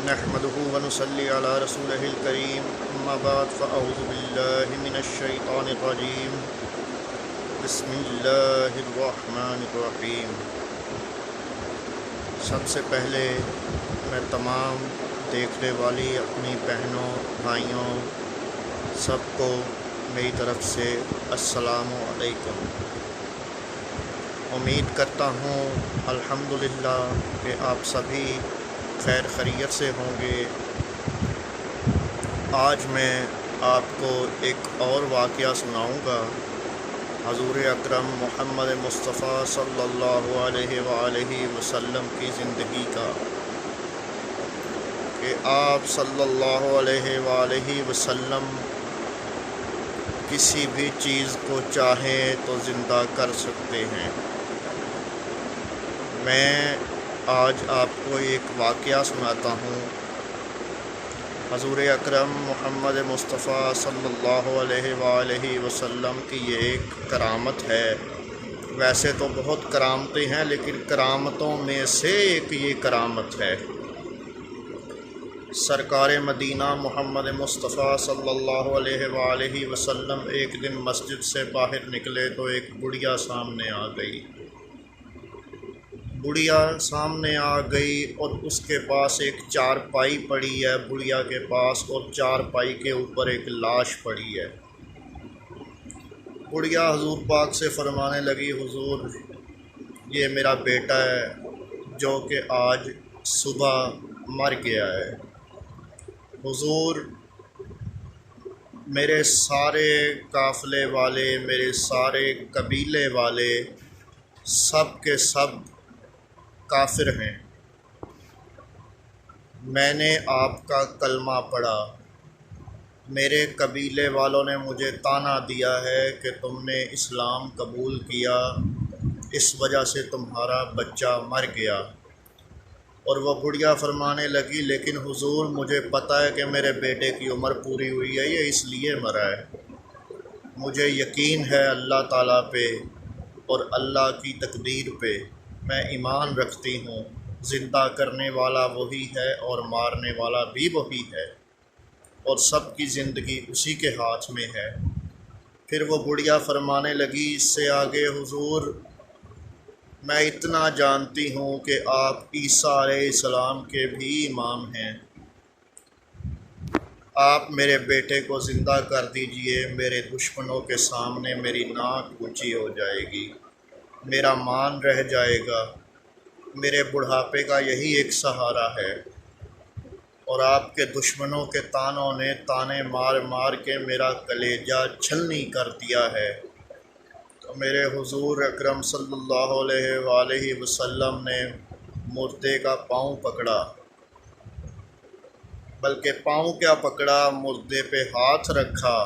نحمده ونصلي على رسوله الكريم اما بعد فاعوذ بالله من الشيطان الرجيم بسم اللہ الرحمن الرحیم۔ سب سے پہلے میں تمام دیکھنے والی اپنی بہنوں بھائیوں سب کو میری طرف سے السلام علیکم۔ امید کرتا ہوں الحمدللہ کہ آپ سبھی خیر خیریت سے ہوں گے۔ آج میں آپ کو ایک اور واقعہ سناؤں گا حضور اکرم محمد مصطفیٰ صلی اللہ علیہ وآلہ وسلم کی زندگی کا، کہ آپ صلی اللہ علیہ وآلہ وسلم کسی بھی چیز کو چاہیں تو زندہ کر سکتے ہیں۔ میں آج آپ کو ایک واقعہ سناتا ہوں۔ حضور اکرم محمد مصطفیٰ صلی اللہ علیہ وآلہ وسلم کی یہ ایک کرامت ہے۔ ویسے تو بہت کرامتیں ہیں لیکن کرامتوں میں سے ایک یہ کرامت ہے۔ سرکار مدینہ محمد مصطفیٰ صلی اللہ علیہ وآلہ وسلم ایک دن مسجد سے باہر نکلے تو ایک بڑھیا سامنے آ گئی۔ بڑھیا سامنے آ گئی اور اس کے پاس ایک چارپائی پڑی ہے بڑھیا کے پاس، اور چارپائی کے اوپر ایک لاش پڑی ہے۔ بڑھیا حضور پاک سے فرمانے لگی، حضور یہ میرا بیٹا ہے جو کہ آج صبح مر گیا ہے۔ حضور میرے سارے قافلے والے، میرے سارے قبیلے والے سب کے سب کافر ہیں۔ میں نے آپ کا کلمہ پڑھا، میرے قبیلے والوں نے مجھے طعنہ دیا ہے کہ تم نے اسلام قبول کیا، اس وجہ سے تمہارا بچہ مر گیا۔ اور وہ بڑھیا فرمانے لگی، لیکن حضور مجھے پتہ ہے کہ میرے بیٹے کی عمر پوری ہوئی ہے، یہ اس لیے مرا ہے۔ مجھے یقین ہے اللہ تعالیٰ پہ اور اللہ کی تقدیر پہ، میں ایمان رکھتی ہوں زندہ کرنے والا وہی ہے اور مارنے والا بھی وہی ہے، اور سب کی زندگی اسی کے ہاتھ میں ہے۔ پھر وہ بڑھیا فرمانے لگی، اس سے آگے حضور میں اتنا جانتی ہوں کہ آپ عیسیٰ علیہ السلام کے بھی امام ہیں، آپ میرے بیٹے کو زندہ کر دیجئے، میرے دشمنوں کے سامنے میری ناک اونچی ہو جائے گی، میرا مان رہ جائے گا، میرے بڑھاپے کا یہی ایک سہارا ہے۔ اور آپ کے دشمنوں کے طعنوں نے طعنے مار مار کے میرا کلیجہ چھلنی کر دیا ہے۔ تو میرے حضور اکرم صلی اللہ علیہ وآلہ وسلم نے مردے کا پاؤں پکڑا، بلکہ پاؤں کیا پکڑا، مردے پہ ہاتھ رکھا،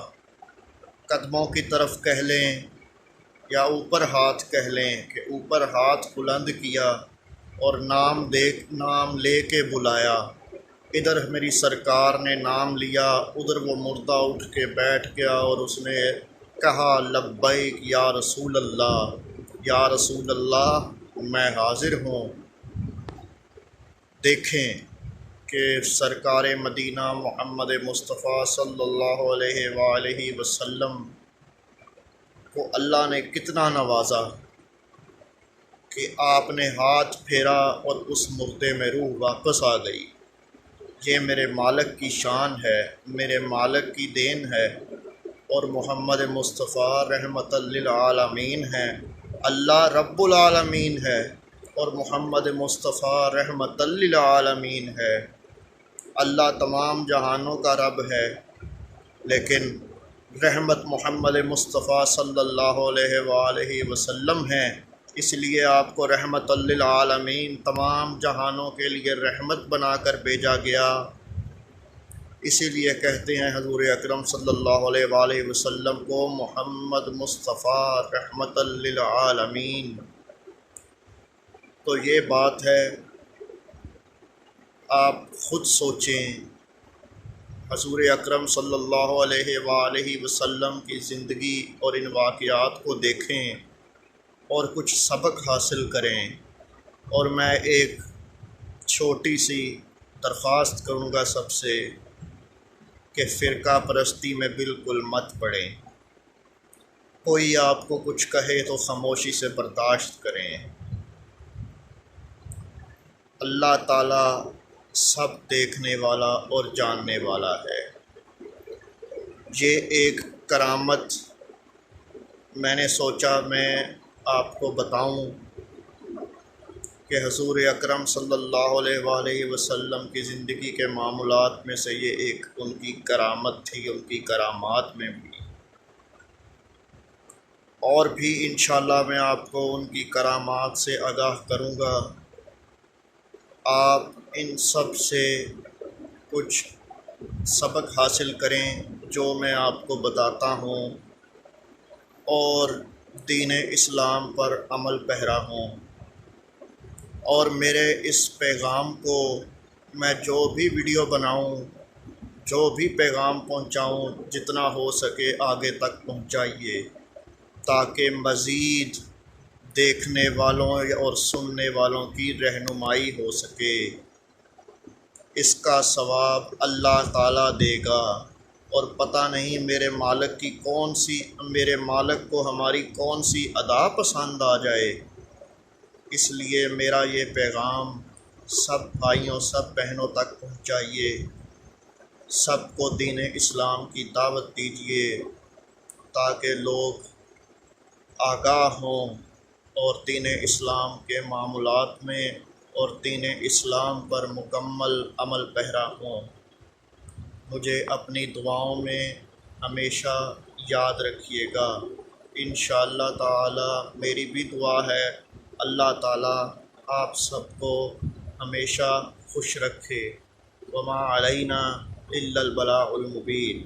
قدموں کی طرف کہہ لیں یا اوپر ہاتھ کہہ لیں، کہ اوپر ہاتھ بلند کیا اور نام لے کے بلایا۔ ادھر میری سرکار نے نام لیا، ادھر وہ مردہ اٹھ کے بیٹھ گیا اور اس نے کہا، لبیک یا رسول اللہ، یا رسول اللہ میں حاضر ہوں۔ دیکھیں کہ سرکار مدینہ محمد مصطفیٰ صلی اللہ علیہ وآلہ وسلم کو اللہ نے کتنا نوازا کہ آپ نے ہاتھ پھیرا اور اس مردے میں روح واپس آ گئی۔ یہ میرے مالک کی شان ہے، میرے مالک کی دین ہے، اور محمد مصطفیٰ رحمت للعالمین ہیں، اللہ رب العالمین ہے اور محمد مصطفیٰ رحمت للعالمین ہے۔ اللہ تمام جہانوں کا رب ہے، لیکن رحمت محمد مصطفیٰ صلی اللہ علیہ وآلہ وسلم ہیں، اس لیے آپ کو رحمت للعالمین تمام جہانوں کے لیے رحمت بنا کر بھیجا گیا۔ اسی لیے کہتے ہیں حضور اکرم صلی اللہ علیہ وآلہ وسلم کو محمد مصطفیٰ رحمت للعالمین۔ تو یہ بات ہے، آپ خود سوچیں، حضور اکرم صلی اللہ علیہ وآلہ وسلم کی زندگی اور ان واقعات کو دیکھیں اور کچھ سبق حاصل کریں۔ اور میں ایک چھوٹی سی درخواست کروں گا سب سے کہ فرقہ پرستی میں بالکل مت پڑیں۔ کوئی آپ کو کچھ کہے تو خاموشی سے برداشت کریں۔ اللہ تعالیٰ سب دیکھنے والا اور جاننے والا ہے۔ یہ ایک کرامت میں نے سوچا میں آپ کو بتاؤں کہ حضور اکرم صلی اللہ علیہ وآلہ وسلم کی زندگی کے معاملات میں سے یہ ایک ان کی کرامت تھی، ان کی کرامات میں بھی، اور بھی انشاءاللہ میں آپ کو ان کی کرامات سے آگاہ کروں گا۔ آپ ان سب سے کچھ سبق حاصل کریں جو میں آپ کو بتاتا ہوں، اور دین اسلام پر عمل پیرا ہوں، اور میرے اس پیغام کو میں جو بھی ویڈیو بناؤں، جو بھی پیغام پہنچاؤں، جتنا ہو سکے آگے تک پہنچائیے، تاکہ مزید دیکھنے والوں اور سننے والوں کی رہنمائی ہو سکے۔ اس کا ثواب اللہ تعالیٰ دے گا، اور پتہ نہیں میرے مالک کو ہماری کون سی ادا پسند آ جائے۔ اس لیے میرا یہ پیغام سب بھائیوں، سب بہنوں تک پہنچائیے، سب کو دین اسلام کی دعوت دیجیے، تاکہ لوگ آگاہ ہوں اور دین اسلام کے معاملات میں اور دین اسلام پر مکمل عمل پیرا ہوں۔ مجھے اپنی دعاؤں میں ہمیشہ یاد رکھیے گا۔ انشاءاللہ تعالی میری بھی دعا ہے اللہ تعالیٰ آپ سب کو ہمیشہ خوش رکھے۔ وما علینا الا البلاغ المبین۔